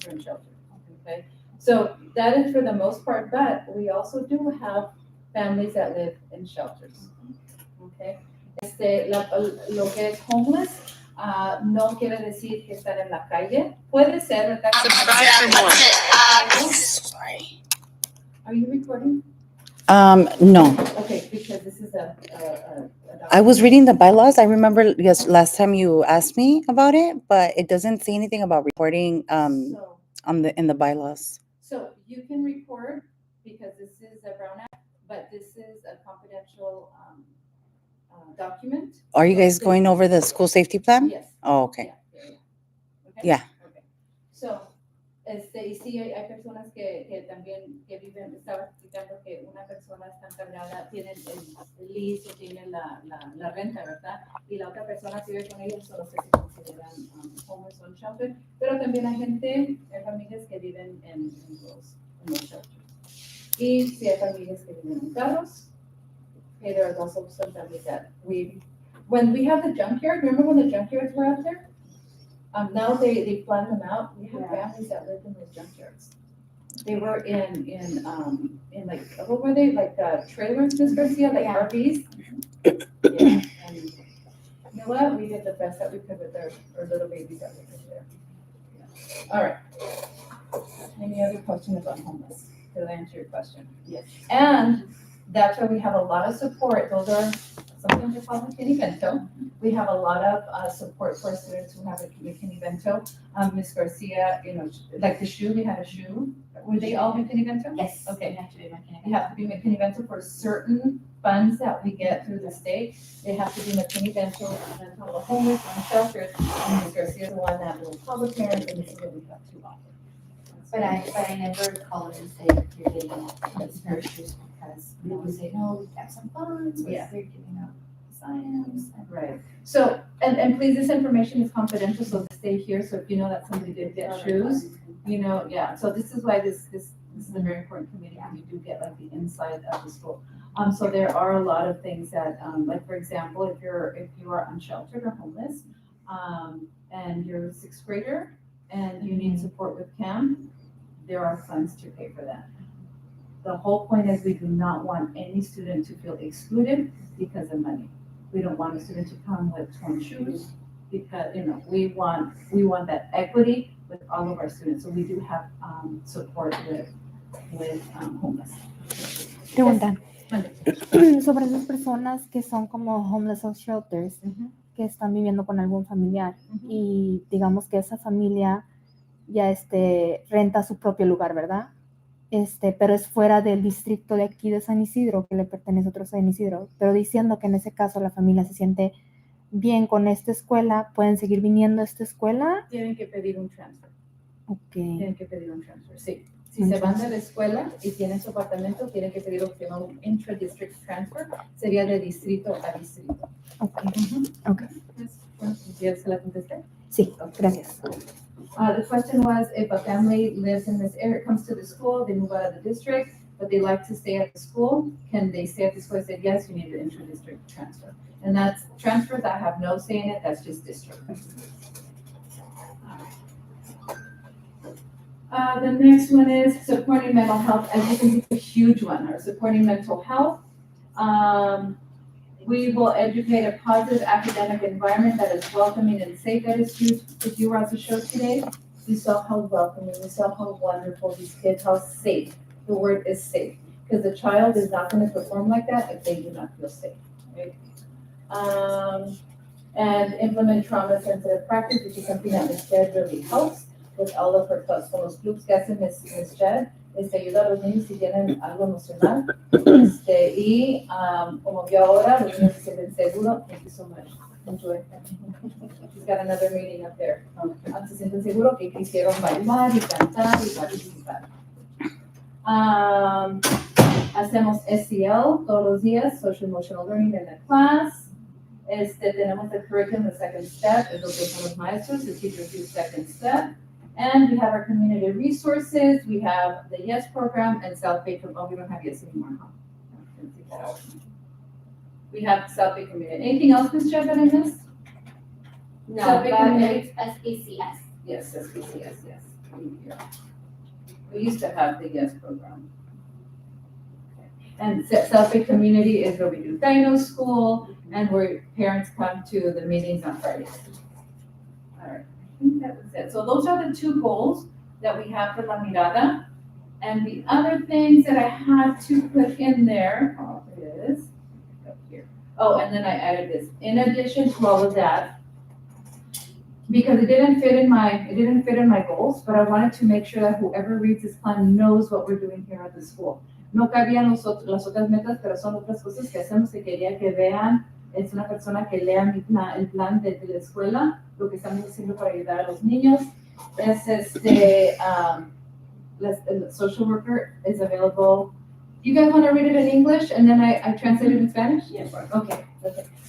different shelter, okay? So that is for the most part, but we also do have families that live in shelters, okay? Lo que es homeless, no quiere decir que están en la calle. Puede ser, ¿verdad? Sorry. Are you recording? No. Okay, because this is I was reading the bylaws. I remember because last time you asked me about it, but it doesn't say anything about reporting So, in the bylaws. so you can record because this is a Brown Act, but this is a confidential document. Are you So guys going over the school safety plan? Yes. Oh, okay. Okay? Yeah. Okay. So, y sí hay personas que también que viven, estaba explicando que una persona está encargada, tiene el lease o tiene la renta, ¿verdad? Y la otra persona que vive con ellos, no sé si consideran homeless o shelter, pero también hay gente, hay familias que viven en los shelters. Y si hay familias que viven en carros, okay, there are also some families that when we have the junkyard, remember when the junkyards were out there? Now they flatten them out. We have families that lived in those junkyards. They were in like, what were they, like trailers, Ms. Garcia, like RVs? Yeah, and you know what, we did the best that we could with our little babies that lived there. Yeah. All right. Any other question about homeless? Did I answer your question? Yes. And that's why we have a lot of support. Those are something we call McKinney-Vento. We have a lot of support for students who have a McKinney-Vento. Ms. Garcia, like the shoe, we had a shoe. Were they all McKinney-Vento? Yes. Okay. You have to be McKinney. They have to be McKinney-Vento for certain funds that we get through the state. They have to be McKinney-Vento and then for the homeless and shelters. And Ms. Garcia is the one that will call the parents, and this is what we have to offer. But I never call them and say you're getting these pair of shoes because we always say, no, we have some funds, Yeah. they're giving out science. Right. So, and please, this information is confidential, so stay here. So if you know that somebody did get shoes, yeah. So this is why this is a very important committee, and you do get like the inside of the school. So there are a lot of things that, like for example, if you are unsheltered or homeless, and you're a sixth grader and you need support with camp, there are funds to pay for that. The whole point is we do not want any student to feel excluded because of money. We don't want a student to come with torn shoes because, we want that equity with all of our students. So we do have support with homeless. Pregunta. Sobre esas personas que son como homeless or shelters, que están viviendo con algún familiar y digamos que esa familia ya renta su propio lugar, ¿verdad? Pero es fuera del distrito de aquí de San Isidro, que le pertenece a otro San Isidro, pero diciendo que en ese caso la familia se siente bien con esta escuela, ¿pueden seguir viniendo a esta escuela? Tienen que pedir un transfer. Okay. Tienen que pedir un transfer, sí. Si se van de la escuela y tienen su apartamento, tienen que pedir lo que se llama un intra-district transfer, sería de distrito a distrito. Okay. Okay. ¿Quieres que la conteste? Sí, gracias. The question was, if a family lives in this area, comes to the school, they move out of the district, but they like to stay at the school, can they stay at the school? I said, yes, you need an intra-district transfer. And that's transfers that have no say in it, that's just district. The next one is supporting mental health. As you can see, a huge one, or supporting mental health. We will educate a positive academic environment that is welcoming and safe. That is huge. If you were at the show today, you saw how welcoming, you saw how wonderful these kids, how safe. The word is safe. Because the child is not going to perform like that if they do not feel safe. Right? And implement trauma-sensitive practice, which is something that Ms. Jed really helps with all of her clubs. Con los clubs que hace Ms. Jed, ayuda a los niños si tienen algo emocional. Y como vio ahora, los niños se sienten seguros. Thank you so much. Enjoy. She's got another meeting up there. Se sienten seguros que quisieron bailar y cantar y participar. Hacemos SEL todos los días, Social Emotional Learning in the class. Tenemos the curriculum, the second step, es lo que son los maestros, the teachers do second step. And we have our community resources. We have the YES program and South Bay. Oh, we don't have YES anymore, huh? We have South Bay Community. Anything else, Ms. Jed, that I missed? No, South Bay but Community. it's SBCS. Yes, SBCS, yes. We used to have the YES program. And South Bay Community is where we do Dino School and where parents come to the meetings on Fridays. All right, I think that was it. So those are the two goals that we have for La Mirada. And the other things that I had to put in there is, up here. Oh, and then I added this, in addition to all of that, because it didn't fit in my goals, but I wanted to make sure that whoever reads this plan knows what we're doing here at the school. No cabían las otras metas, pero son otras cosas que hacemos y quería que vean, es una persona que lea el plan de la escuela, lo que estamos haciendo para ayudar a los niños. Es the social worker is available. You guys want to read it in English and then I translate it in Spanish? Yes. Okay.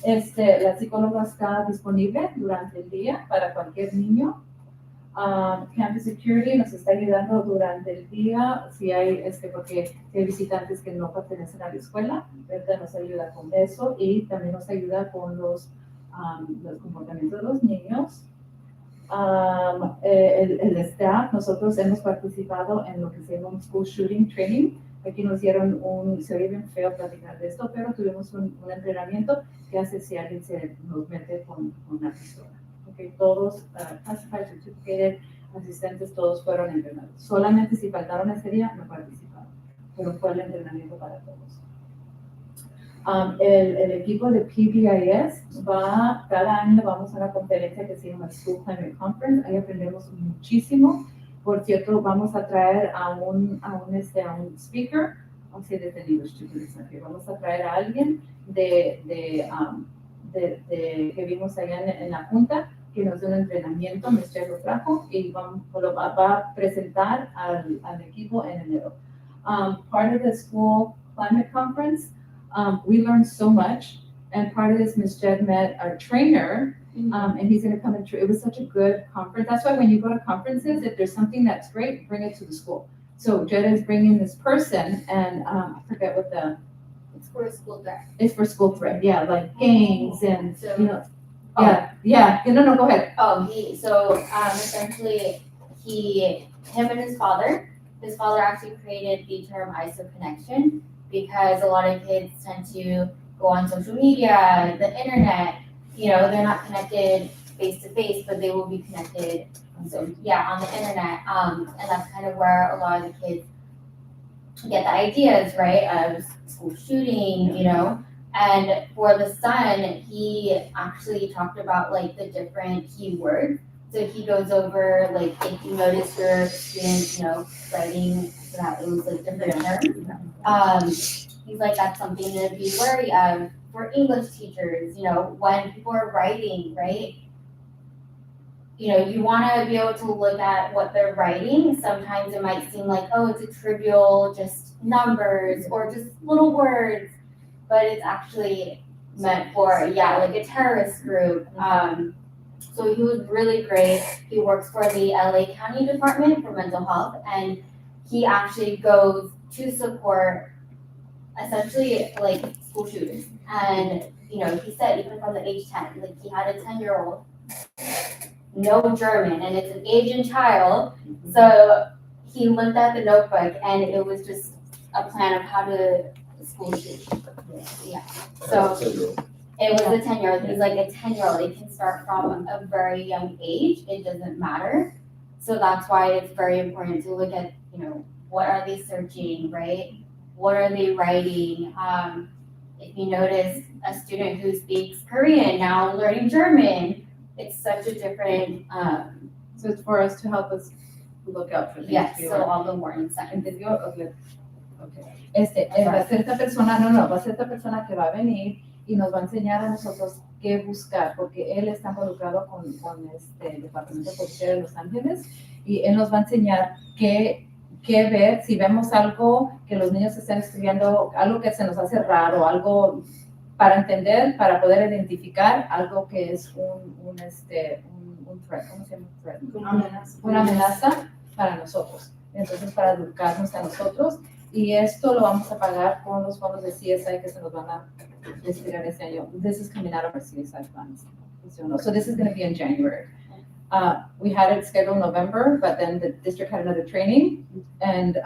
La psicóloga está disponible durante el día para cualquier niño. Campus Security nos está ayudando durante el día si hay, porque hay visitantes que no pertenecen a la escuela, ¿verdad? Nos ayuda con eso y también nos ayuda con los comportamientos de los niños. El staff, nosotros hemos participado en lo que se llama un school shooting training. Aquí nos dieron se oye bien feo platicar de esto, pero tuvimos un entrenamiento que hace si alguien se nos mete con una pistola. Okay, todos classified, certificated, asistentes, todos fueron entrenados. Solamente si faltaron ese día, no participaron, pero fue el entrenamiento para todos. El equipo de PBIS cada año vamos a una conferencia que se llama School Climate Conference, ahí aprendemos muchísimo. Por cierto, vamos a traer a un speaker, vamos a decir desde English, vamos a traer a alguien que vimos allá en la junta, que nos dio un entrenamiento, Mr. lo trajo y va a presentar al equipo en enero. Part of the School Climate Conference, we learned so much, and part of this, Ms. Jed met our trainer, and he's going to come and it was such a good conference. That's why when you go to conferences, if there's something that's great, bring it to the school. So Jed is bringing this person, and I forget what It's for a school threat. it's for school threat, yeah, like gangs and, So- you know, yeah, no, go ahead. Essentially, him and his father actually created the term ISO connection because a lot of kids tend to go on social media, the internet, they're not connected face to face, but they will be connected. So yeah, on the internet. And that's kind of where a lot of the kids get the ideas, right, of school shooting, And for the son, he actually talked about like the different keywords. So he goes over like if you notice your students, writing that it was like different terms. He's like that's something to be wary of for English teachers. When people are writing, right? You want to be able to look at what they're writing. Sometimes it might seem like, oh, it's a trivial, just numbers or just little words. But it's actually meant for, like a terrorist group. So he was really great. He works for the LA County Department for Mental Health, and he actually goes to support essentially like school shooters. And, he said even from the age 10, like he had a 10-year-old, no German, and it's an Asian child. So he looked at the notebook, and it was just a plan of how to school shoot. Yeah. So it was a 10-year-old. He's like a 10-year-old. It can start from a very young age. It doesn't matter. So that's why it's very important to look at, what are they searching, right? What are they writing? If you notice a student who speaks Korean now learning German, it's such a different. So it's for us to help us look out for things. Yes. So all the warning signs. ¿Entendió? Okay. Va a ser esta persona que va a venir y nos va a enseñar a nosotros qué buscar, porque él está involucrado con el Departamento de Policía de Los Ángeles y él nos va a enseñar qué ver, si vemos algo que los niños están escribiendo, algo que se nos hace raro, algo para entender, para poder identificar algo que es un threat, ¿cómo se llama? Threat. Una amenaza para nosotros. Entonces, para educarnos a nosotros. Y esto lo vamos a pagar con los fondos de CSI que se nos van a destinar este año. This is coming out of our CSI funds. So this is going to be in January. We had it scheduled November, but then the district had another training. And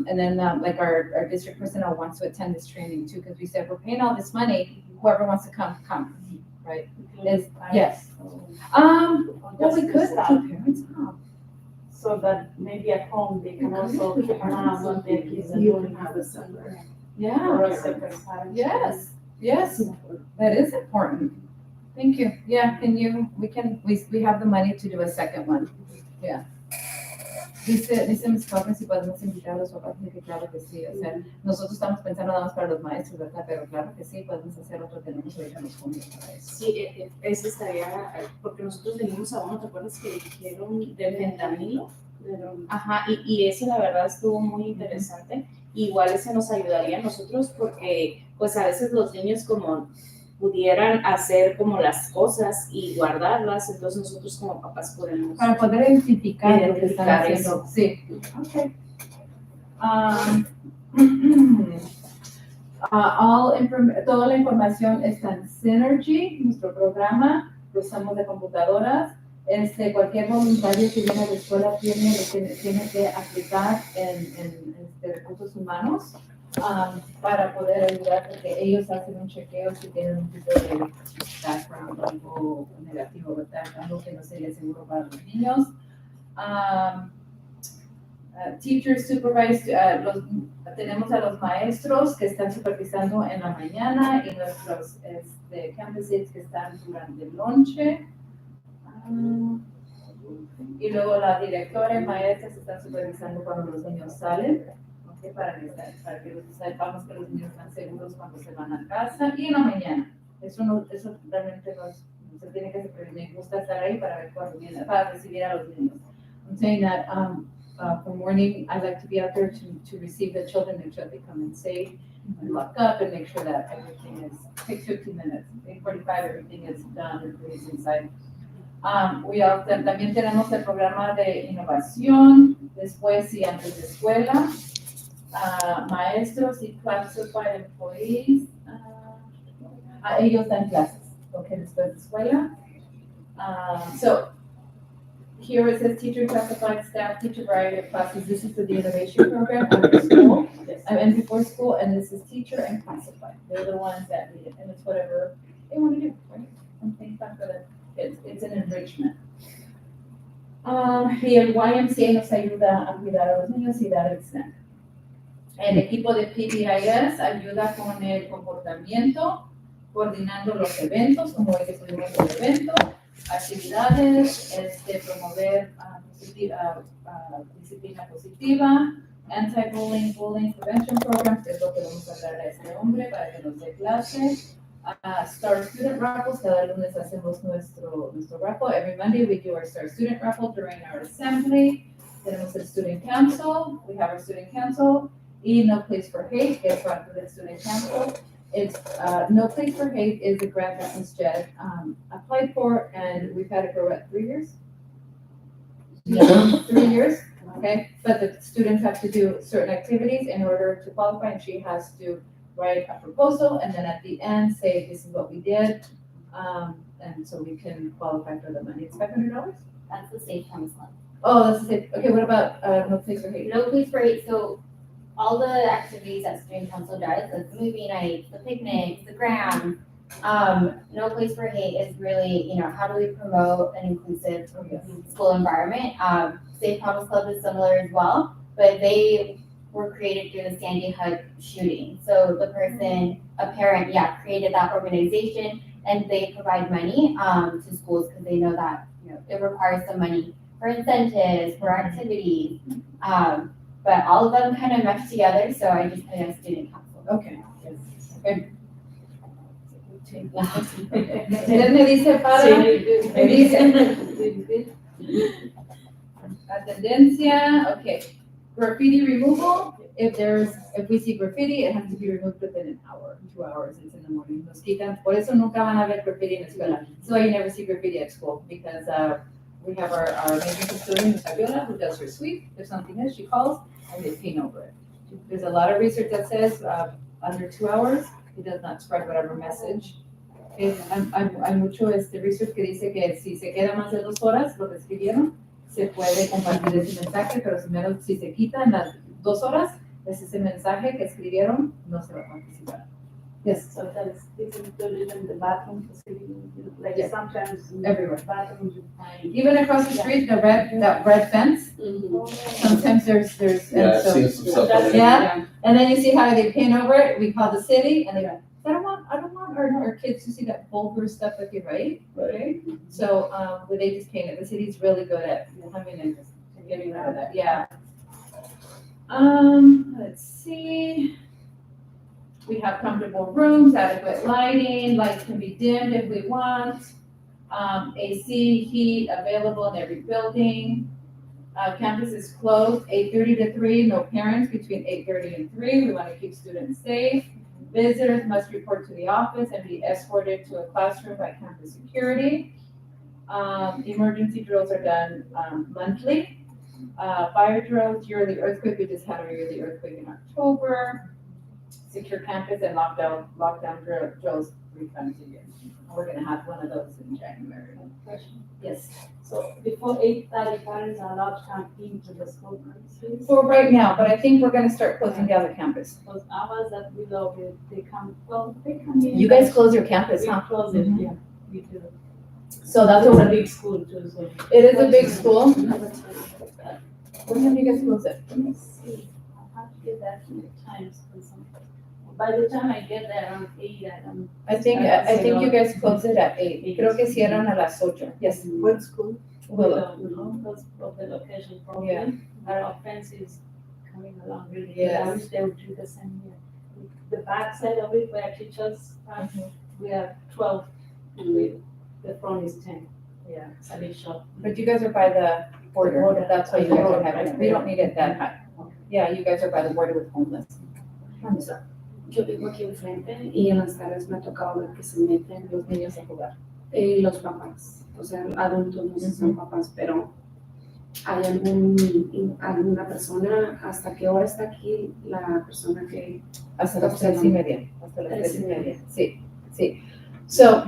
then like our district personnel wants to attend this training too, because we said, we're paying all this money, whoever wants to come, right? Yes. Well, we could keep parents up. So that maybe at home they can also keep an eye on what their kids are You doing. can have a separate. Yeah. Or a separate parent. Yes, that is important. Thank you. Yeah, we have the money to do a second one. Yeah. Dice mis padres si podemos invitar a los papás, dije claro que sí, o sea, nosotros estamos pensando nada más para los maestros, ¿verdad? Pero claro que sí, podemos hacer otro, tenemos ahorita los fondos para eso. Sí, ese estaría, porque nosotros venimos a uno, ¿te acuerdas que dijeron del fentanilo? Ajá, y ese la verdad estuvo muy interesante. Igual ese nos ayudaría a nosotros porque pues a veces los niños como pudieran hacer como las cosas y guardarlas, entonces nosotros como papás podemos. Para poder identificar lo que están Identificar haciendo. eso. Sí. Okay. Toda la información está en Synergy, nuestro programa, lo usamos de computadoras. Cualquier voluntario que viene a la escuela tiene que aplicar en recursos humanos para poder ayudar, porque ellos hacen un chequeo si tienen un tipo de background, algo negativo, ¿verdad? Algo que no sería seguro para los niños. Teachers supervised, tenemos a los maestros que están supervisando en la mañana y nuestros campus aides que están durante el lonche. Y luego la directora y maestras están supervisando cuando los niños salen, ¿okay? para que sepamos que los niños están seguros cuando se van a casa y en la mañana. Eso realmente no se tiene que hacer, pero me gusta estar ahí para ver cuando vienen, para recibir a los niños. I'm saying that for morning, I like to be out there to receive the children, make sure they come in safe and lock up and make sure that everything takes 15 minutes. 8:45, everything is done, everybody's inside. También tenemos el programa de innovación, después y antes de escuela, maestros y classified employees, ellos dan clases, okay, después de escuela. So here it says teacher classified staff, teacher variety of classes. This is for the innovation program after school and before school, and this is teacher and classified. They're the ones that need it, and it's whatever they want to do, right? Something fun for them. It's an enrichment. Y el YMCA nos ayuda a cuidar a los niños y dar el snack. El equipo de PBIS ayuda con el comportamiento, coordinando los eventos, como hoy que tuvimos el evento, actividades, promover disciplina positiva, anti-bullying, bullying prevention programs, que es lo que vamos a traer a este hombre para que nos dé clase. Star Student Raffles, cada lunes hacemos nuestro raffle. Every Monday we do our Star Student Raffle during our assembly. Tenemos el Student Council, we have our Student Council. Y No Place for Hate, que es parte del Student Council. It's No Place for Hate is a grant that Ms. Jed applied for, and we've had it for what, 3 years? 3 years, okay. But the students have to do certain activities in order to qualify, and she has to write a proposal, and then at the end say, this is what we did, and so we can qualify for the money. It's $500? That's the safe promise one. Oh, that's it. Okay, what about No Place for Hate? No Place for Hate, so all the activities that Student Council does, like the movie nights, the picnics, the grams, No Place for Hate is really, how do we promote an inclusive school environment? Safe Promise Club is similar as well, but they were created through the Sandy Hook shooting. So the person, a parent, created that organization, and they provide money to schools because they know that it requires some money for incentives, for activities. But all of them kind of mesh together, so I just put a student council. Okay. Okay. Él me dice para, me dice, tendencia, okay. Graffiti removal, if we see graffiti, it has to be removed within an hour, 2 hours, it's in the morning. Nos quitan, por eso nunca van a ver graffiti en la escuela. So you never see graffiti at school, because we have our amazing custodian, Fabiola, who does her sweep. If something is, she calls, and they paint over it. There's a lot of research that says under 2 hours, it does not spread whatever message Hay mucho research que dice que si se queda más de 2 horas, lo que escribieron, se puede compartir ese mensaje, pero si se quitan las 2 horas, ese mensaje que escribieron no se va a participar. Yes. So that is included in the bathroom facility, like Yeah. sometimes in Everywhere. the bathroom you find. Even across the street, that red fence, sometimes there's. Yeah, and I've so- seen some stuff on there. Yeah, and then you see how they paint over it, we call the city, and they go, I don't want our kids to see that vulgar stuff that you write, right? So, where they just paint it, the city's really good at coming and just getting rid of that, yeah. Let's see. We have comfortable rooms, adequate lighting, lights can be dimmed if we want. AC, heat available in every building. Campus is closed 8:30 to 3, no parents between 8:30 and 3. We want to keep students safe. Visitors must report to the office and be escorted to a classroom by campus security. Emergency drills are done monthly. Fire drills, yearly earthquake, we just had a yearly earthquake in October. Secure campus and lockdown drills 3 times a year. We're gonna have one of those in January. Yes. So before 8:30, parents are allowed to come into the school premises. For right now, but I think we're gonna start closing down the campus. Those hours that we go with, they come in. You guys close your campus, We huh? close it, Mhm. yeah, we do. So that's It's a what, big school too, so. it is a big school. Let When have you guys close it? me see, I have to get that many times. By the time I get there around 8, I think you guys close it at 8. Creo que cierran a las 8. Yes. What school? Willow. Because of the location Yeah. problem, our offense is coming along really good. Yes. I wish they would do the same here. The back side of it where teachers are, we have 12, and the front is 10. Yeah. It's a big shop. But you guys are by the border. That's why you guys don't have it. We don't need it that high. Yeah, you guys are by the border with homeless. Yo vivo aquí enfrente y en las tardes me ha tocado ver que se meten Los niños a jugar. los papás, o sea, adultos, no sé si son papás, pero hay alguna persona, ¿hasta qué hora está aquí la persona que? Hasta las 3:30. Hasta las 3:30. Sí, sí. So,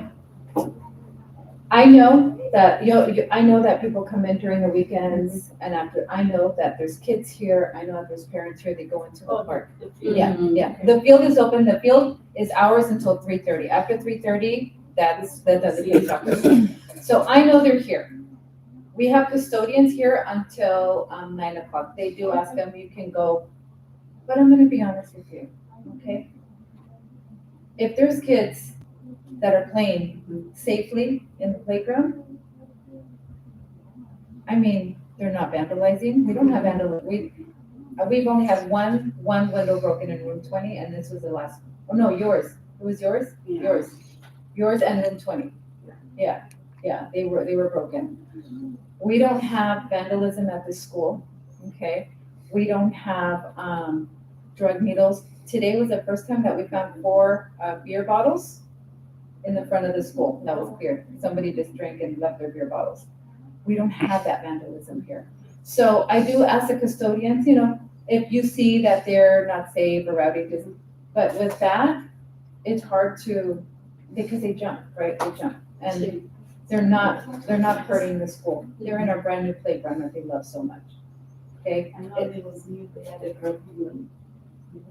I know that, I know that people come in during the weekends and after, I know that there's kids here, I know that there's parents here, they go into the park. Yeah, yeah. The field is open, the field is ours until 3:30. After 3:30, that doesn't get open. So I know they're here. We have custodians here until 9 o'clock. They do ask them, you can go, but I'm gonna be honest with you, okay? If there's kids that are playing safely in the playground, I mean, they're not vandalizing. We don't have vandalism. We've only had one window broken in room 20, and this was the last. Oh no, yours. It was yours. Yeah. Yours, and room 20. Yeah, they were broken. We don't have vandalism at this school. Okay, we don't have drug needles. Today was the first time that we found 4 beer bottles in the front of the school. That was clear. Somebody just drank and left their beer bottles. We don't have that vandalism here. So I do ask the custodians, if you see that they're not safe or rowdy, but with that, it's hard to, because they jump, right? They jump. And they're not hurting the school. They're in our brand new playground that they love so much. Okay? I know it was new, they had a broken.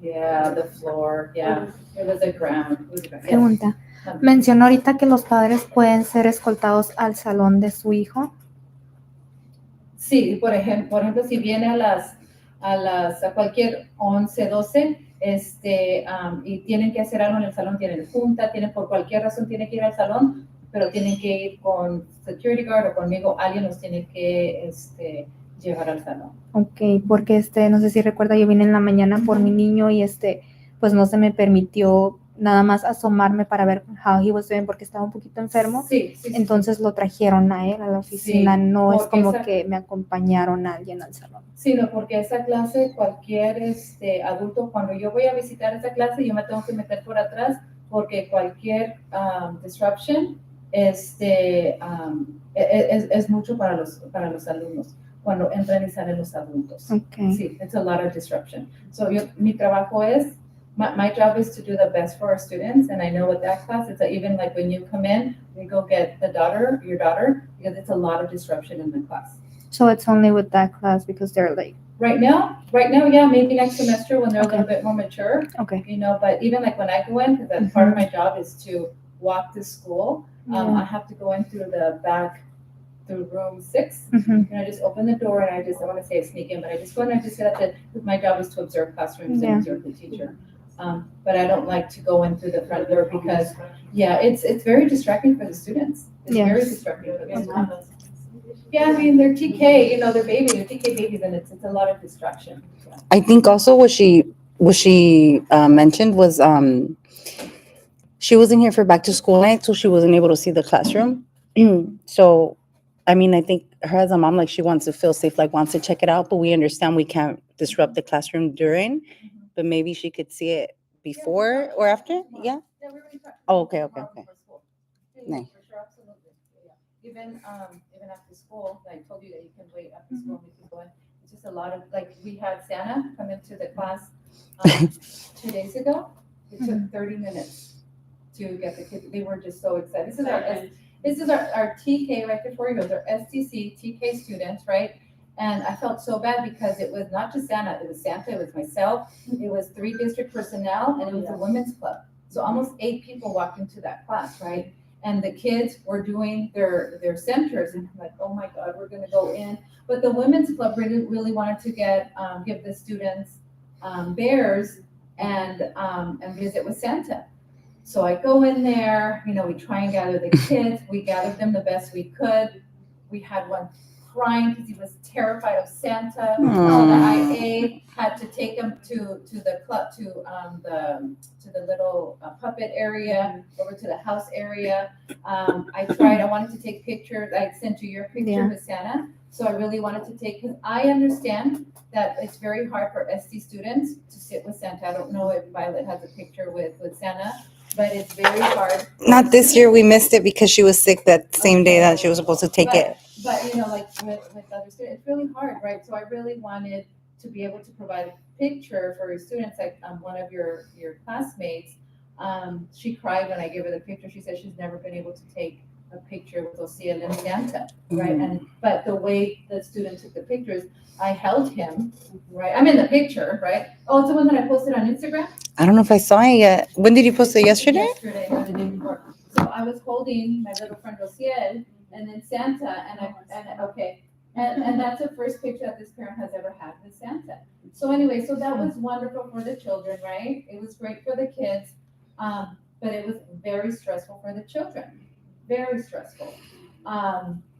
Yeah, the floor, yeah. It was a ground. It was a ground. Yes. Pregunta. Mencionó ahorita que los padres pueden ser escoltados al salón de su hijo. Sí, por ejemplo, si viene a cualquier 11, 12, y tienen que hacer algo en el salón, tienen junta, por cualquier razón tienen que ir al salón, pero tienen que ir con security guard o conmigo, alguien los tiene que llevar al salón. Ok, porque no sé si recuerda, yo vine en la mañana por mi niño y pues no se me permitió nada más asomarme para ver how he was doing porque estaba un poquito enfermo. Sí. Entonces lo trajeron a él a la oficina, Sí, no es porque como que me acompañaron a alguien al salón. Sí, no, porque esa clase, cualquier adulto, cuando yo voy a visitar esa clase, yo me tengo que meter por atrás porque cualquier disruption es mucho para los alumnos cuando entran y salen los adultos. Okay. Sí, it's a lot of disruption. So mi trabajo es my job is to do the best for our students, and I know with that class, it's even like when you come in, we go get your daughter, because it's a lot of disruption in the class. So it's only with that class because they're late. Right now, yeah, maybe next semester when they're a Okay. little bit more mature, Okay. but even like when I go in, because that's part of my job is to walk to school, I have to go in through the back, through room 6, Mhm. and I just open the door and I want to say I sneak in, but I just go in and I just sit at my job is to observe classrooms and Yeah. observe the teacher. But I don't like to go in through the front door because, it's very distracting for the students. It's very Yes. distracting for the students. Yeah, I mean, they're TK, they're TK babies, and it's a lot of distraction. I think also what she mentioned was she wasn't here for back to school night, so she wasn't able to see the classroom. So, I mean, I think her as a mom, like she wants to feel safe, like wants to check it out, but we understand we can't disrupt the classroom during. But maybe she could see it before or after. Yeah. Yeah, we're really trying. Oh, okay. For school. Nice. For sure, absolutely. Yeah. Even after school, I told you that you can wait after school, we can go in. It's just a lot of, like, we had Santa come into the class 2 days ago. It took 30 minutes to get the kids. They were just so excited. This is our TK right before he goes, our STC TK students, right? And I felt so bad because it was not just Santa, it was myself, it was 3 district personnel, and it was a women's club. So almost 8 people walked into that class, right? And the kids were doing their centers, and I'm like, oh my God, we're gonna go in. But the women's club really wanted to give the students bears and visit with Santa. So I go in there, we try and gather the kids. We gathered them the best we could. We had one crying because he was terrified of Santa. So the IA had to take him to the club, to the little puppet area, over to the house area. I wanted to take pictures. I sent you your picture with Santa. So I really wanted to take, because I understand that it's very hard for ST students to sit with Santa. I don't know if Violet has a picture with Santa, but it's very hard. Not this year. We missed it because she was sick that same day that she was supposed to take it. But like with other students, it's really hard, right? So I really wanted to be able to provide a picture for your students. Like one of your classmates, she cried when I gave her the picture. She said she's never been able to take a picture with Osea and Santa, right? But the way the student took the pictures, I held him, right? I'm in the picture, right? Oh, it's the one that I posted on Instagram? I don't know if I saw it yet. When did you post it? Yesterday? Yesterday or the day before. So I was holding my little friend Osiel and then Santa, and that's the first picture that this parent has ever had with Santa. So anyway, so that was wonderful for the children, right? It was great for the kids, but it was very stressful for the children. Very stressful.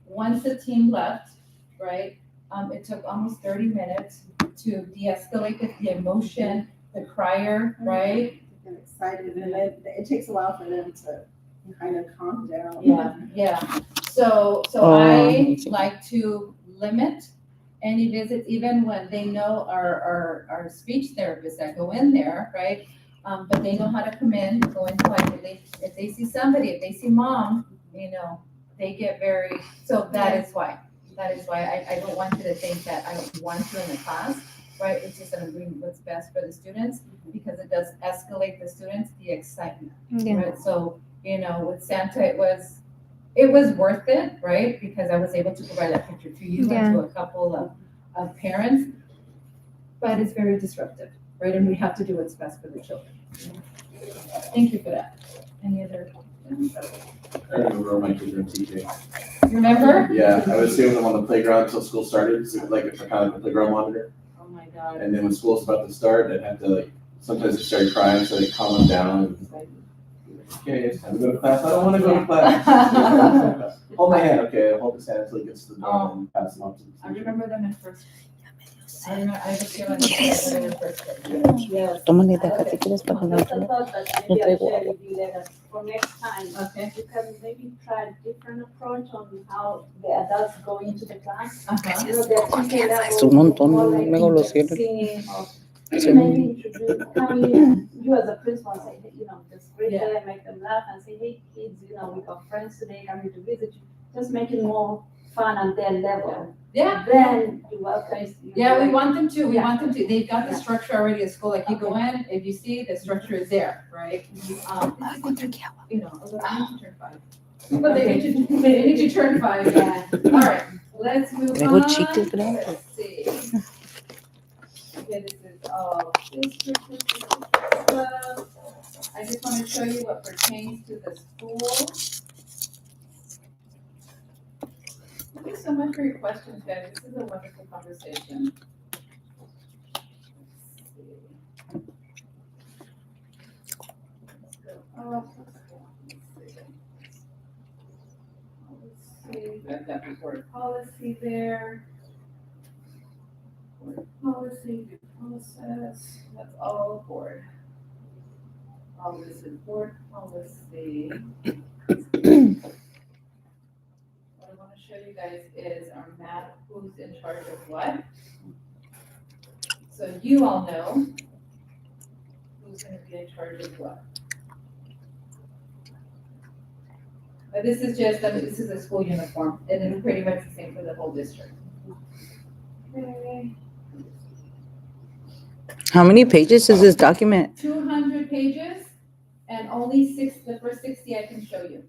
Once the team left, right, it took almost 30 minutes to de-escalate the emotion, the crier, right? Get excited, and it takes a while for them to kind of calm down. Yeah. So I like to limit any visits, even when they know our speech therapists that go in there, right? But they know how to come in, go in quietly. If they see somebody, if they see mom, they get very, so that is why I don't want you to think that I don't want you in the class, right? It's just that I'm doing what's best for the students, because it does escalate the students, the excitement, right? So, with Santa, it was worth it, right? Because I was able to provide that picture to you and to a couple of parents, but it's very disruptive, right? And we have to do what's best for the children. Thank you for that. Any other? I remember my kids were in TK. You remember? Yeah, I would stay with them on the playground until school started, so like kind of like a playground monitor. Oh my God. And then when school was about to start, I'd have to sometimes they started crying, so they calm them down. And, okay, it's time to go to class. I don't want to go to class. Hold my hand, okay. I'll hold his hand until he gets to the door and pass him off to the teacher. I remember them in first. I just feel like they were in first grade. Yes. Tómale de acá si quieres para I comer. thought that maybe I'll share with you that for next time, Okay. you can maybe try a different approach on how the adults go into the class. Uh-huh. You know, they're teaching that Es un montón, more like luego lo cierro. singing or Sí. maybe introduce, come in, you as a principal and say, hey, just greet them, make them laugh and say, hey, kids, we got friends today coming to visit you. Just make it more fun at their level. Yeah. Then you welcome. Yeah, we want them to, we Yeah. want them to, they've got the Yeah. structure already at school, like you go in, if you see, the structure is there, right? You know, although they need to turn 5. But they need to turn 5, yeah. All right, let's move Traigo on. chicles, creo. Let's see. Okay, this is all district stuff. I just want to show you what pertains to the school. Thank you so much for your questions, guys. This is a wonderful conversation. I've got the board policy there. Board policy, due process, that's all board. All this is board policy. What I want to show you guys is our map, who's in charge of what. So you all know who's going to be in charge of what. But this is just, this is a school uniform, and it's pretty much the same for the whole district. Okay. How many pages is this document? 200 pages, and only the first 60 I can show you.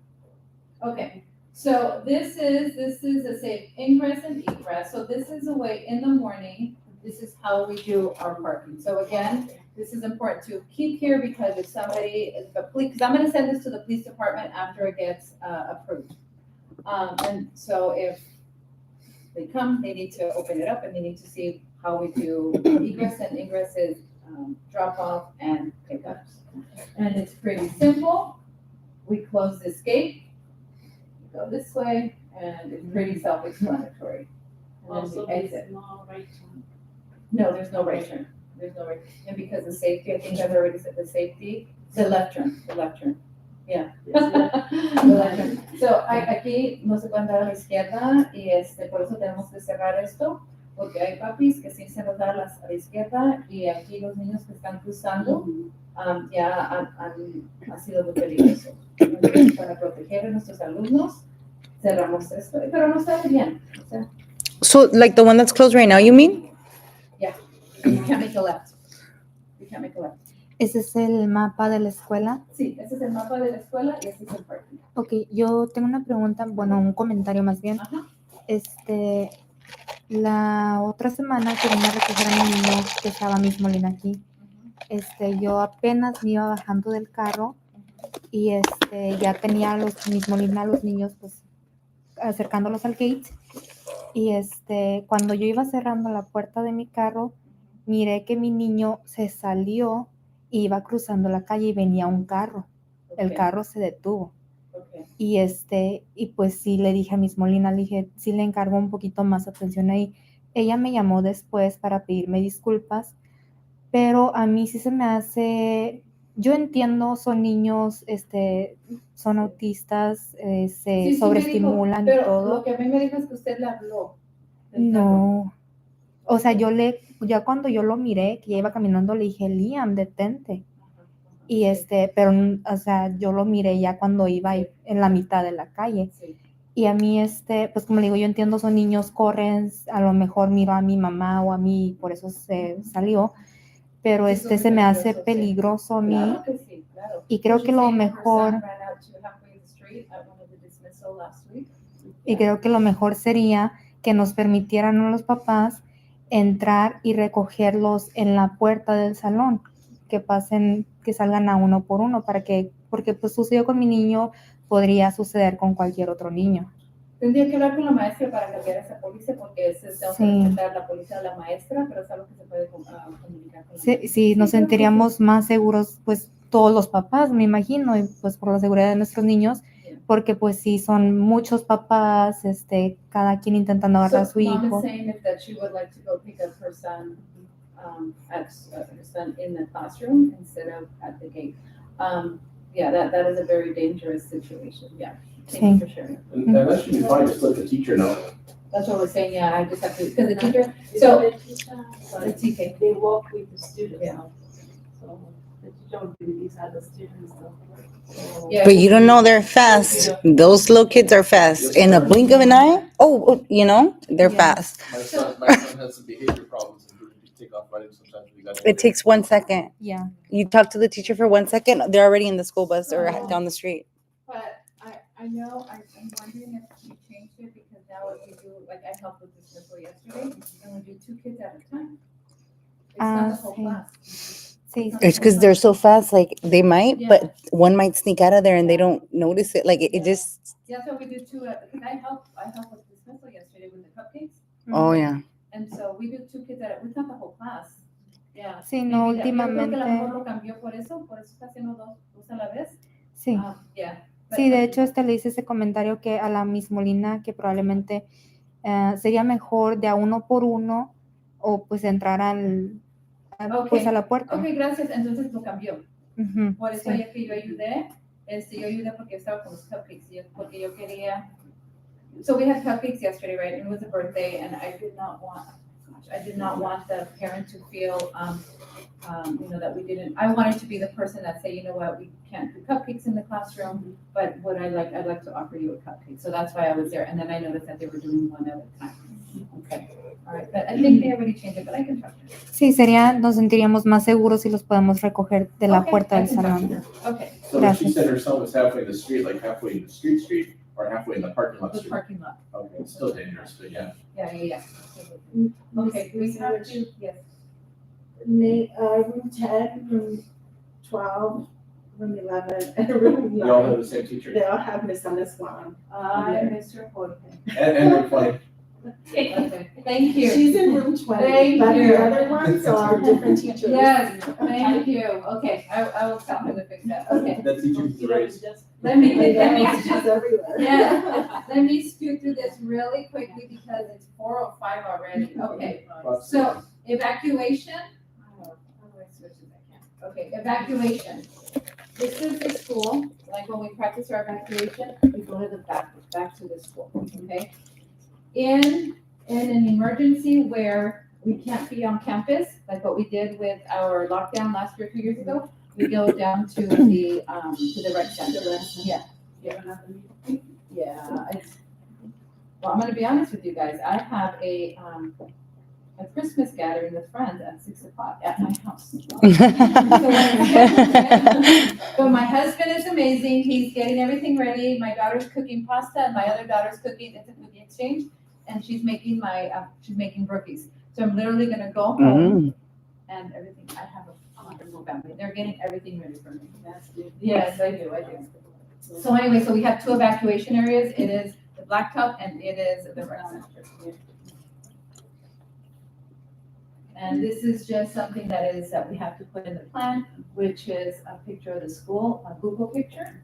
Okay, so this is a safe ingress and egress. So this is a way in the morning, this is how we do our parking. So again, this is important to keep here because if somebody, because I'm gonna send this to the police department after it gets approved. And so if they come, they need to open it up and they need to see how we do egress and ingress is drop off and pickups. And it's pretty simple. We close this gate, we go this way, and it's pretty self-explanatory. And then Also, we exit. there's no right turn. No, there's no right turn. There's no right, and because of safety, I think I've already said the safety, the left turn. Yeah. The left turn. So aquí no se pueden dar a la izquierda y por eso tenemos que cerrar esto, porque hay papis que sí se nos dan a la izquierda y aquí los niños que están cruzando ya ha sido muy peligroso. Entonces, para proteger a nuestros alumnos, cerramos esto, pero no sale bien. O sea, So, like the one that's closed right now, you mean? you can't make a left. You can't make a left. Ese es el mapa de la escuela. Sí, ese es el mapa de la escuela y ese es el parking. Ok, yo tengo una pregunta, bueno, un comentario más bien. Ajá. La otra semana que vine a recoger a mi niño que estaba Miss Molina aquí, yo apenas me iba bajando del carro y ya tenía a Miss Molina, a los niños, pues acercándolos al gate. Y cuando yo iba cerrando la puerta de mi carro, miré que mi niño se salió y iba cruzando la calle y venía un carro. El carro se detuvo. Okay. Y pues sí le dije a Miss Molina, le dije, sí le encargo un poquito más atención ahí. Ella me llamó después para pedirme disculpas, pero a mí sí se me hace, yo entiendo, son niños, son autistas, se Sí, sobreestimulan me dijo, y todo. Pero lo que a mí me dijo es que usted le habló. No, o sea, ya cuando yo lo miré, que ya iba caminando, le dije, Liam, detente. Y pero, o sea, yo lo miré ya cuando iba ahí en la mitad de la calle. Sí. Y a mí, pues como le digo, yo entiendo, son niños, corren, a lo mejor miro a mi mamá o a mí, y por eso se salió. Pero Sí, se me hace peligroso a mí. Claro que sí, claro. Y creo que lo mejor sería que nos permitieran a los papás entrar y recogerlos en la puerta del salón, que salgan a uno por uno, porque pues sucedió con mi niño, podría suceder con cualquier otro niño. Tendría que hablar con la maestra para cambiar esa póliza, porque se tengo que respetar la póliza de la maestra, pero es algo que se puede comunicar con la Sí, nos sentiríamos más seguros, pues todos los papás, me imagino, y pues por la seguridad de nuestros niños, porque pues sí, son muchos papás, cada quien intentando agarrar a su hijo. Mom is saying that she would like to go pick up her son, her son in the classroom instead of at the gate. Yeah, that is a very dangerous situation. Yeah, thank you for sharing. And that should be fine, just let the teacher know. That's what we're saying. Yeah, I just have to, because the teacher. So the teacher, the TK. they work with the students. Yeah. So that you don't release other students though. So- Yeah. But you don't know they're fast. Those little kids are fast. In a blink of an eye, they're Yeah. fast. My son has some behavior problems and he take off running sometimes. We gotta. It takes 1 second. Yeah. You talk to the teacher for 1 second, they're already in the school bus or down the street. But I know, I'm wondering if we changed it, because now if we do, like I helped with dismissal yesterday, and we do 2 kids at a time. It's not the whole sí. class. Sí, It's because they're so fast, like they might, Yeah. but one might sneak out of there and they don't notice it. Like it just, Yeah, so we do 2, because I helped with dismissal yesterday with the cupcakes, oh yeah. and so we do 2 kids at, it's not the whole class. Yeah. Sí, no, Maybe that- yo creo que a lo mejor últimamente. lo cambió por eso está haciendo dos a la vez. Sí. Yeah. Sí, de hecho, le hice ese comentario que a la Miss Molina que probablemente sería mejor de a 1 por 1 o pues entrar pues a la puerta. Ok, gracias, entonces lo cambió. Ujú, Por eso sí. ayer que yo ayudé porque estaba con los cupcakes, porque yo quería. So we had cupcakes yesterday, right? And it was a birthday, and I did not want the parent to feel, that we didn't. I wanted to be the person that say, you know what, we can't do cupcakes in the classroom, but what I'd like to offer you a cupcake. So that's why I was there, and then I noticed that they were doing 1 at a time. Okay, all right, but I think they already changed it, but I can talk to her. Sí, nos sentiríamos más seguros si los podemos recoger de la puerta del salón. Okay, So Gracias. she said her son was halfway in the street, like halfway in the street, or halfway in the parking lot the street. parking lot. Okay, it's still dangerous, but yeah. Yeah. Okay, do we have to, yes. Room 10, room 12, room 11, and room We all 9. have the same teacher. They all have Miss Swan. Mr. Jorge. And we're playing. Okay, thank you. She's in room 20, Thank but you. the other ones are different teachers. Yes, thank you. Okay, I will stop and fix that. Okay. That teacher's raised. Let me She's everywhere. Yeah, let me scoot through this really quickly because it's 4:05 already. Okay, so evacuation. How do I switch this? I can't. Okay, evacuation. This is the school, like when we practice our evacuation, we go to the back to the school, okay? In an emergency where we can't be on campus, like what we did with our lockdown last year, 2 years ago, we go down to the rec center. Yeah. Well, I'm gonna be honest with you guys, I have a Christmas gathering with friends at 6 o'clock at my house. But my husband is amazing, he's getting everything ready, my daughter's cooking pasta, and my other daughter's cooking, it's a cooking exchange, and she's making brookies. So I'm literally gonna go home and everything, I have a wonderful family, they're getting everything ready for me. Yes, I do. So anyway, so we have 2 evacuation areas, it is the blacktop and it is the rec center. And this is just something that we have to put in the plan, which is a picture of the school, a Google picture.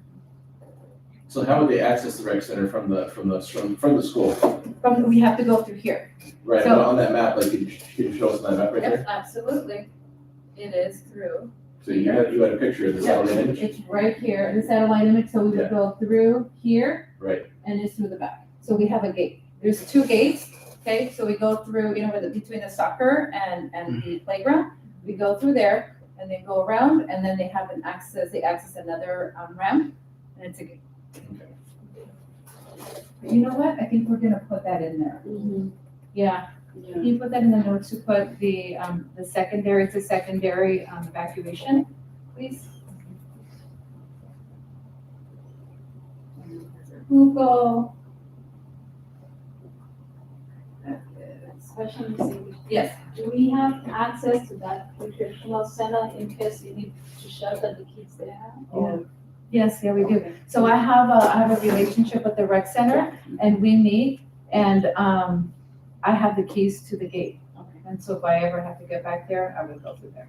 So how would they access the rec center from the school? We have to go through here. Right, So- on that map, like, can you show us on that map right there? Yep, absolutely. It is through. So you had a picture of the satellite image? It's right here, the satellite image, so we Yeah. would go through here. Right. And it's through the back. So we have a gate. There's 2 gates, okay? So we go through, between the soccer and the playground. We go through there and then go around and then they access another ramp and it's a gate. But you know what? I think we're gonna put that in there. Yeah. Can you put that in the notes to put the secondary, it's a secondary evacuation, please? Google. Especially, Yes, do we have access to that nutritional center in case you need to shelter the kids there? Or yes, yeah, we do. So I have a relationship with the rec center and we meet and I have the keys to the gate. And so if I ever have to get back there, I would go through there.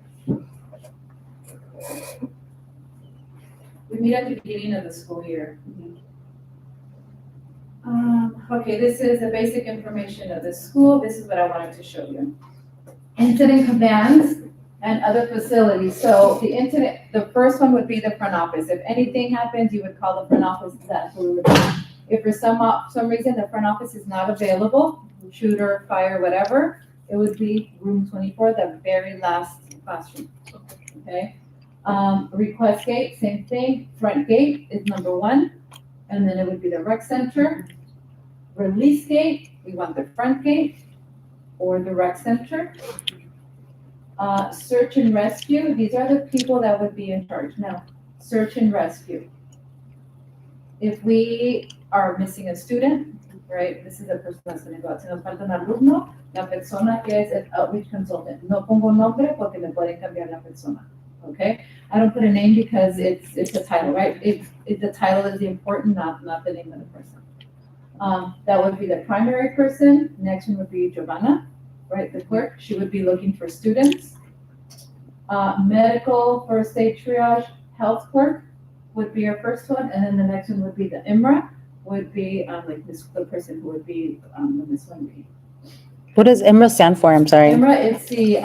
We meet at the beginning of the school year. Okay, this is the basic information of the school. This is what I wanted to show you. Incident commands and other facilities. So the first one would be the front office. If anything happens, you would call the front office, that's what we would do. If for some reason the front office is not available, shooter, fire, whatever, it would be room 24, the very last classroom, okay? Request gate, same thing. Front gate is number 1, and then it would be the rec center. Release gate, we want the front gate or the rec center. Search and rescue, these are the people that would be in charge. Now, search and rescue. If we are missing a student, right, this is the person that's going to go out. Si nos falta un alumno, la persona que es el outreach consultant. No pongo nombre porque me pueden cambiar la persona. Okay? I don't put a name because it's a title, right? The title is the important, not the name of the person. That would be the primary person. Next one would be Giovanna, right, the clerk. She would be looking for students. Medical, first aid triage, health clerk would be our first one, and then the next one would be the IMRA, would be the person who would be this one. What does IMRA stand for? I'm sorry. IMRA, it's the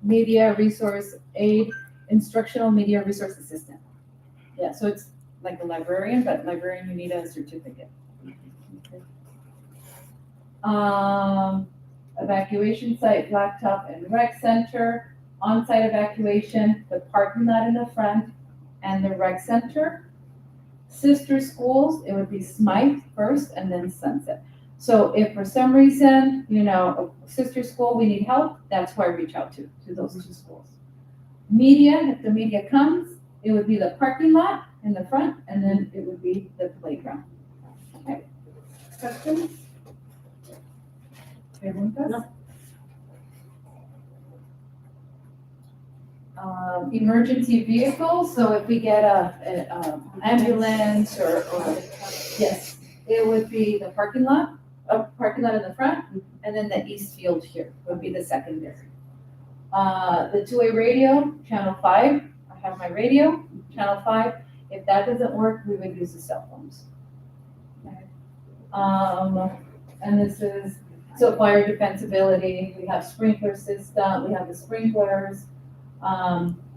Media Resource Aid, Instructional Media Resource Assistant. Yeah, so it's like a librarian, but librarian, you need a certificate. Okay. Evacuation site, blacktop and rec center, on-site evacuation, the parking lot in the front, and the rec center. Sister schools, it would be Smythe first and then Sunset. So if for some reason, a sister school, we need help, that's who I reach out to those 2 schools. Media, if the media comes, it would be the parking lot in the front, and then it would be the playground. Okay. Questions? Preguntas? No. Emergency vehicles, so if we get an ambulance or yes, it would be the parking lot in the front, and then the east field here would be the secondary. The 2-way radio, channel 5, I have my radio, channel 5. If that doesn't work, we would use the cell phones. Okay. And this is, so fire defensibility, we have sprinkler system, we have the sprinklers,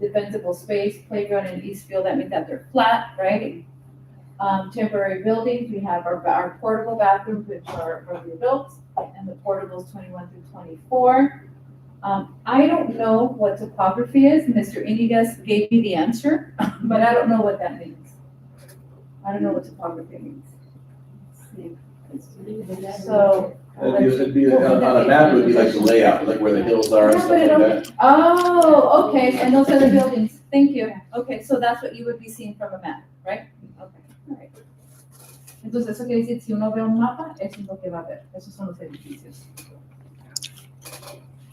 defensible space, playground in east field, that means that they're flat, right? Temporary buildings, we have our portable bathrooms, which are rebuilt, and the portables 21 through 24. I don't know what topography is. Mr. Inigas gave me the answer, but I don't know what that means. I don't know what topography means. So. It'd be on a map, it would be like the layout, like where the hills are and Yeah, stuff but like that. Oh, okay, and those are the buildings. Thank you. Okay, so that's what you would be seeing from a map, right? Okay, all right. Entonces, eso quiere decir, si uno ve un mapa, eso es lo que va a ver. Esos son los edificios.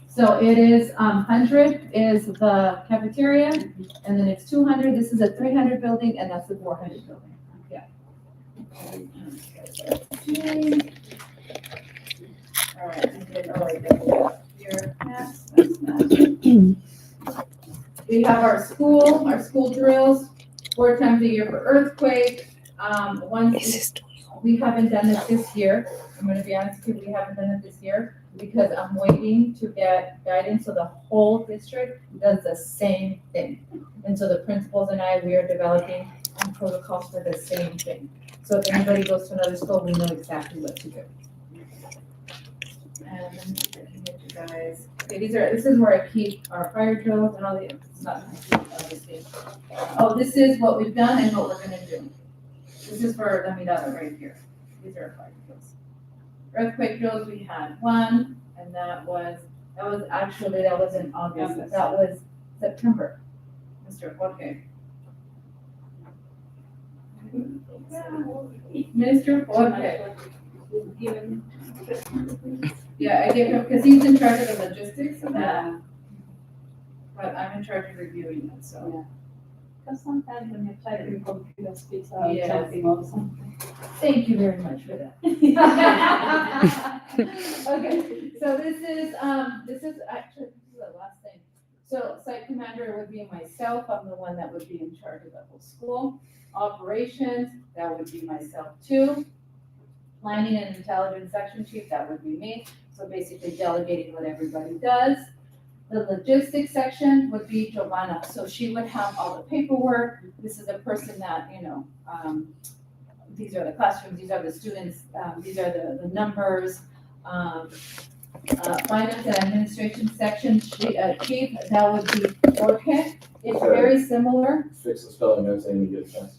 So it is 100 is the cafeteria, and then it's 200. This is a 300 building, and that's the 400 building. Yeah. All right. We have our school drills 4 times a year for earthquake. We haven't done it this year. I'm going to be honest with you, we haven't done it this year because I'm waiting to get guidance so the whole district does the same thing. And so the principals and we are developing protocols for the same thing. So if anybody goes to another school, we know exactly what to do. And let me get you guys. Okay, this is where I keep our fire drills and all the, it's not obviously. Oh, this is what we've done and what we're gonna do. This is for the Mirada right here. These are our fire drills. Earthquake drills, we had 1, and that was in August, but that was September, Mr. Jorge. Mr. Jorge. Yeah, I gave him, because he's in charge of the logistics of that. But I'm in charge of reviewing it, so. Because sometimes when you type in computer speaks out Yes. something or something. Thank you very much for that. Okay, so this is actually, this is the last thing. So site commander would be myself, I'm the one that would be in charge of the whole school. Operations, that would be myself too. Planning and intelligence section chief, that would be me. So basically delegating what everybody does. The logistics section would be Giovanna. So she would have all the paperwork. This is a person that, these are the classrooms, these are the students, these are the numbers. Finance and Administration Section Chief, that would be Jorge. It's very similar. Fix the spelling, I'm saying we get a chance.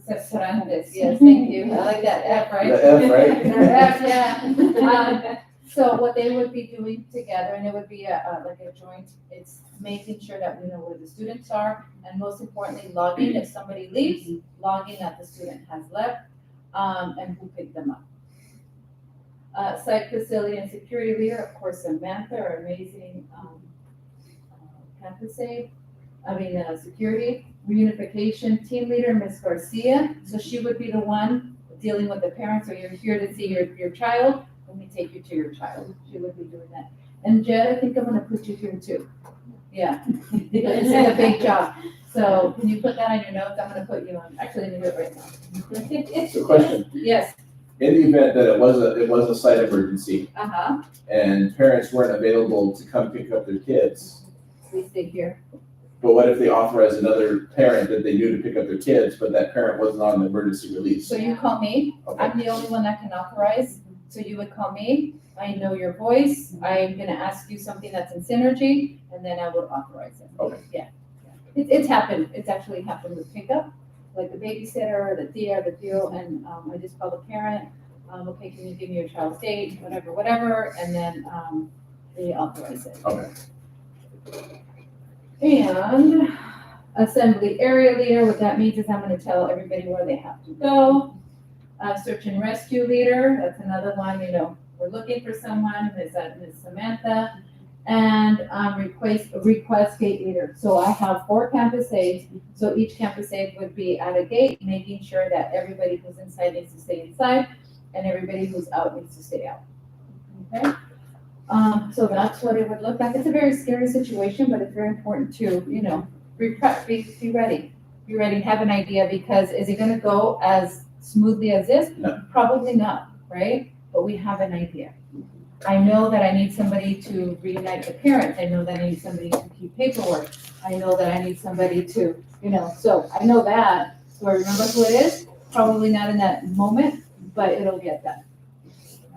Cervantes, yes, thank you. I like that F, right? The F, right? The F, yeah. So what they would be doing together, and it would be like a joint, it's making sure that we know where the students are, and most importantly, logging if somebody leaves, logging that the student has left, and who picked them up. Site facility and security leader, of course, Samantha, our amazing campus aide, security. Reunification team leader, Ms. Garcia, so she would be the one dealing with the parents, or you're here to see your child, let me take you to your child. She would be doing that. And Jed, I think I'm gonna put you here too. Yeah, because this is a big job. So can you put that on your notes? I'm gonna put you on, actually, let me do it right now. So question, Yes, in the event that it was a site emergency uh-huh, and parents weren't available to come pick up their kids, we stay here. but what if they authorized another parent that they knew to pick up their kids, but that parent wasn't on the emergency release? So you call me, Okay. I'm the only one that can authorize, so you would call me, I know your voice, I'm gonna ask you something that's in synergy, and then I would authorize it. Okay. Yeah. It's happened, it's actually happened with pickup, like the babysitter, the tia, the tio, and, I just call the parent, okay, can you give me your child's date, whatever, and then, they authorize it. Okay. And assembly area leader, what that means is I'm gonna tell everybody where they have to go. Search and rescue leader, that's another one, we're looking for someone, Ms. Samantha. And request gate leader. So I have 4 campus aides, so each campus aide would be at a gate, making sure that everybody who's inside needs to stay inside, and everybody who's out needs to stay out. Okay? So that's what it would look like. It's a very scary situation, but it's very important to, be ready. Be ready, have an idea, because is it gonna go as smoothly as this? No. Probably not, right? But we have an idea. I know that I need somebody to reunite the parents. I know that I need somebody to keep paperwork. I know that I need somebody to, so I know that. So I remember who it is, probably not in that moment, but it'll get done.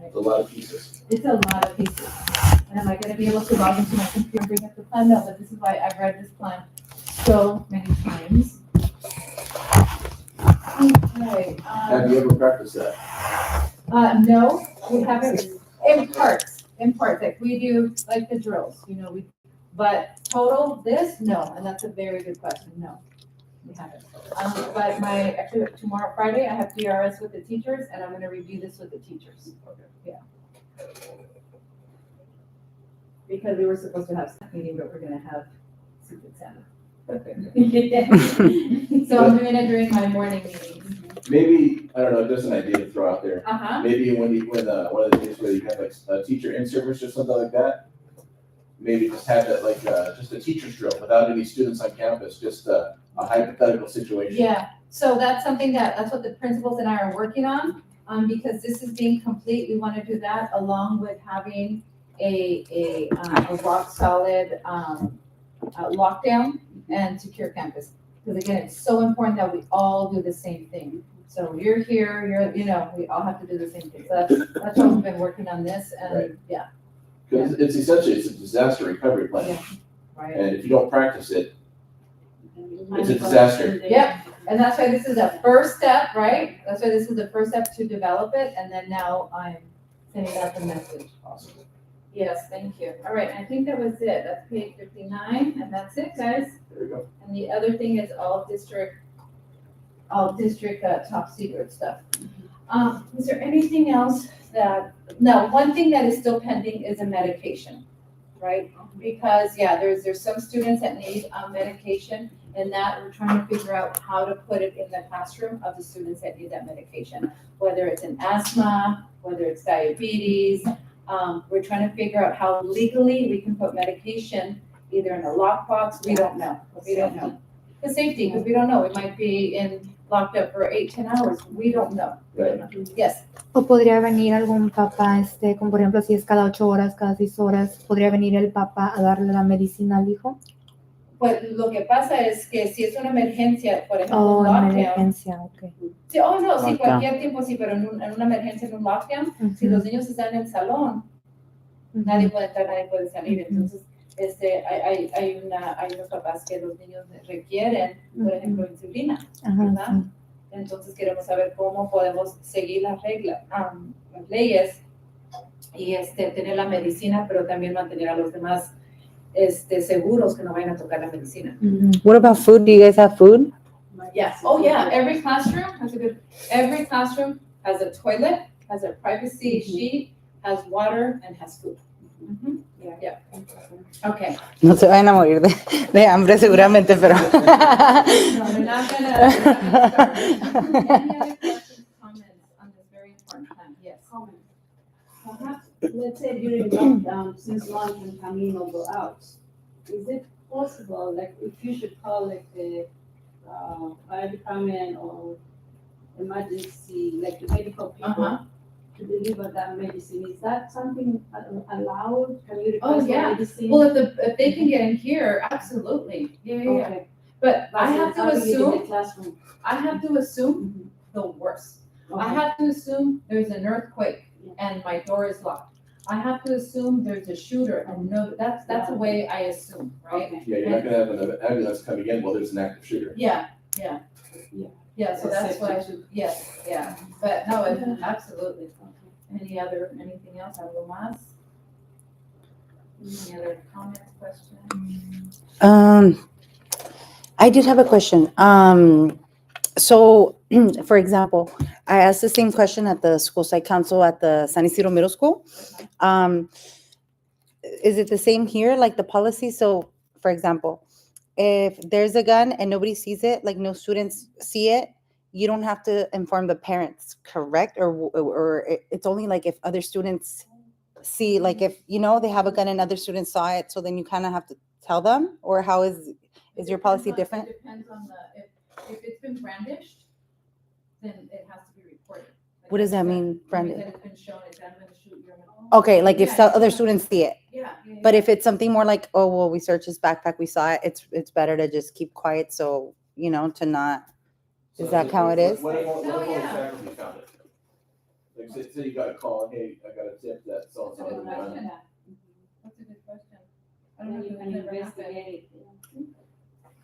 It's a lot of pieces. It's a lot of pieces. And am I gonna be able to log into my computer and bring up the plan? No, but this is why I've read this plan so many times. Okay. Have you ever practiced that? No, we haven't, in parts, like we do, like the drills, but total this, no, and that's a very good question, no. We haven't. But actually tomorrow, Friday, I have DRS with the teachers, and I'm gonna review this with the teachers. Okay. Yeah. Because we were supposed to have staff meeting, but we're gonna have Secret Santa. So I'm doing it during my morning meetings. Maybe, I don't know, just an idea to throw out there. Uh-huh. Maybe when one of the days where you have like a teacher in service or something like that, maybe just have it like just a teacher's drill without any students on campus, just a hypothetical situation. Yeah, so that's something that's what the principals and I are working on, because this is being complete, we wanna do that along with having a rock solid, lockdown and secure campus. Because again, it's so important that we all do the same thing. So you're here, we all have to do the same thing. So that's why we've been working on this, and Right. yeah, Because it's essentially, it's a disaster recovery plan. Yeah. right. And if you don't practice it, it's a disaster. Yep, and that's why this is a first step, right? That's why this is the first step to develop it, and then now I'm sending out the message. Awesome. Yes, thank you. All right, I think that was it. That's page 59, and that's it, guys. There we go. And the other thing is all district top secret stuff. Is there anything else no, one thing that is still pending is a medication, right? Because, there's some students that need medication, and that we're trying to figure out how to put it in the classroom of the students that need that medication. Whether it's an asthma, whether it's diabetes, we're trying to figure out how legally we can put medication either in a lockbox, we don't know. The safety, because we don't know, we might be locked up for 8-10 hours, we don't know. Yes. O podría venir algún papá, como por ejemplo si es cada 8 horas, cada 6 horas, podría venir el papá a darle la medicina al hijo. Pues lo que pasa es que si es una emergencia, por ejemplo, Oh, un en lockdown. emergencia, ok. Sí, no, sí, Lockdown. cualquier tiempo sí, pero en una emergencia, en un lockdown, si los niños están en el salón, nadie puede entrar, nadie puede salir. Entonces, hay unos papás que los niños requieren, por ejemplo, insulina, ¿verdad? sí. Entonces queremos saber cómo podemos seguir las reglas, las leyes y tener la medicina, pero también mantener a los demás seguros que no vayan a tocar la medicina. What about food? Do you guys have food? Yeah. Oh yeah. Every classroom has a toilet, has a privacy sheet, has water, and has food. Yeah. Okay. No se vayan a morir de hambre seguramente, pero. No, they're not gonna starve. Any other questions, comments on this very important plan? Yes. Perhaps, let's say during lockdown, since lunch and camino go out, is it possible, like, if you should call like the fire department or emergency, like the medical people to deliver that medicine, is that something allowed? Can you Oh, request yeah. medicine? Well, if they can get in here, absolutely. Yeah. Okay. But I have to How do you do in the assume, classroom? the worst. I Okay. have to assume there's an earthquake and my door is locked. I have to assume there's a shooter and no, that's the way I assume, right? Okay. Yeah, you're not gonna have an ambulance coming in while there's an active shooter. Yeah, so That's that's what I safety. should, yes, yeah, but no, absolutely. Anything else, algo más? Any other comments, questions? I did have a question. So, for example, I asked the same question at the school site council at the San Isidro Middle School. Is it the same here, like the policy? So, for example, if there's a gun and nobody sees it, like no students see it, you don't have to inform the parents, correct? Or it's only like if other students see, like if, they have a gun and other students saw it, so then you kind of have to tell them? Or how is your policy different? It depends on if it's been brandished, then it has to be reported. Like What does that I said, mean, branded? That it's been shown, it's I'm gonna shoot your. Okay, like if Yeah, other students see it. Yeah. But if it's something more like, oh, well, we searched his backpack, we saw it, it's better to just keep quiet, so, to not, So is that how it is? What if No, only yeah. faculty found it? Like, say you got a call, hey, I got a tip that so-and-so has a gun. That's a good question. I don't know if it's never happened. I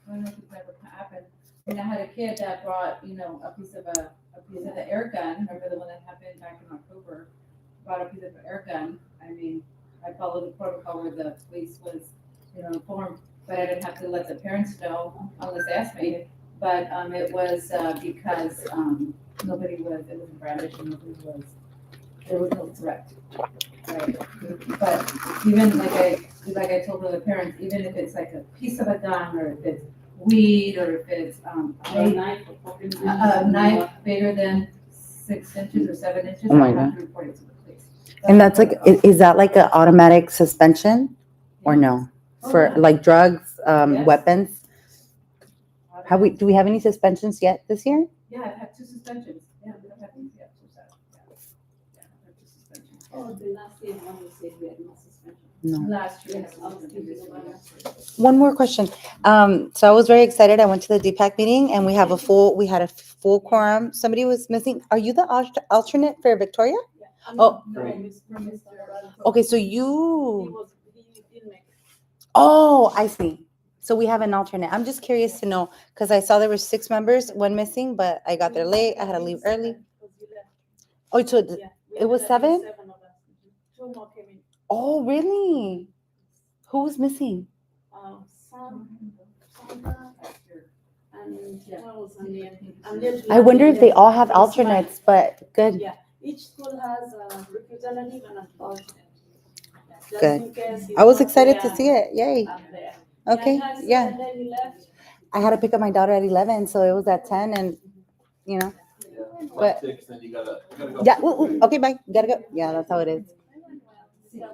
don't know if it's never happened. I had a kid that brought, a piece of the air gun. Remember the one that happened back in October? Brought a piece of the air gun. I mean, I followed the protocol where the police was, informed, but I didn't have to let the parents know unless they asked me. But it was because it wasn't brandished and there was no threat. Right? But even like I told the parents, even if it's like a piece of a gun or if it's weed or if it's a knife bigger than 6 inches or 7 inches, Oh my I have God. to report it to the police. And that's like, is that like an automatic suspension or no? For like drugs, Yes. weapons? Do we have any suspensions yet this year? Yeah, I've had 2 suspensions. Yeah, we don't have these yet. So sad. Yeah, I've had 2 suspensions. Oh, the last year, one you said we had no suspension. No. Last year. Yes, I was thinking about that. One more question. So I was very excited. I went to the DPAC meeting and we had a full quorum. Somebody was missing. Are you the alternate for Victoria? Oh. No, from Mr. Okay, so He you, didn't make. oh, I see. So we have an alternate. I'm just curious to know, because I saw there were 6 members, 1 missing, but I got there late. I had to leave early. Oh, so it was 7? 7 of us. 2 more came in. Oh, really? Who was missing? Sam, Sandra, and Charles, and I wonder if they all have alternates, but good. Yeah, each school has a representative and an alternate. Just Good. in case he's I was not excited to there, see it. Yay. I'm there. Okay, guys, yeah. and then he left. I had to pick up my daughter at 11, so it was at 10 and, Yeah. But- 6, then you gotta go. yeah, okay, bye. Gotta go. Yeah, that's how it is. Yeah,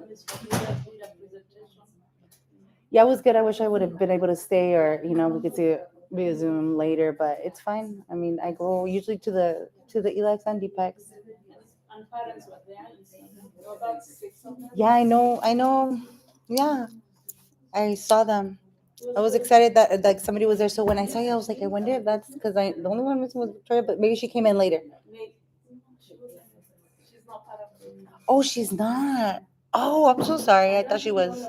it was good. I wish I would have been able to stay or, we could see it via Zoom later, but it's fine. I mean, I go usually to the ELEX and DPEX. And parents were there, you see, there were about 6 of them. Yeah, I know. Yeah, I saw them. I was excited that like somebody was there. So when I saw you, I was like, I wonder if that's because the only one missing was Victoria, but maybe she came in later. She's not part of the. Oh, she's not. Oh, I'm so sorry. I thought she was.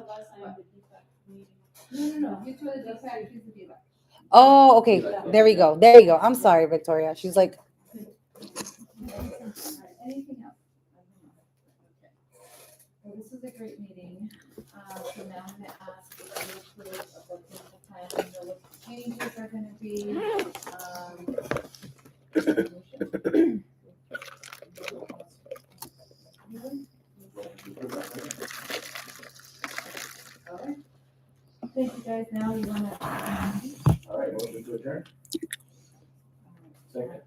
No, you two are the DPAC, she's the DPAC. Oh, okay. There we go. There you go. I'm sorry, Victoria. She's like, Anything else? Okay. Well, this was a great meeting. So now I'm gonna ask if you approve of the clinical plan, and what the changes are gonna be. All right. Thank you guys. Now you wanna. All right, motion to adjourn? Second.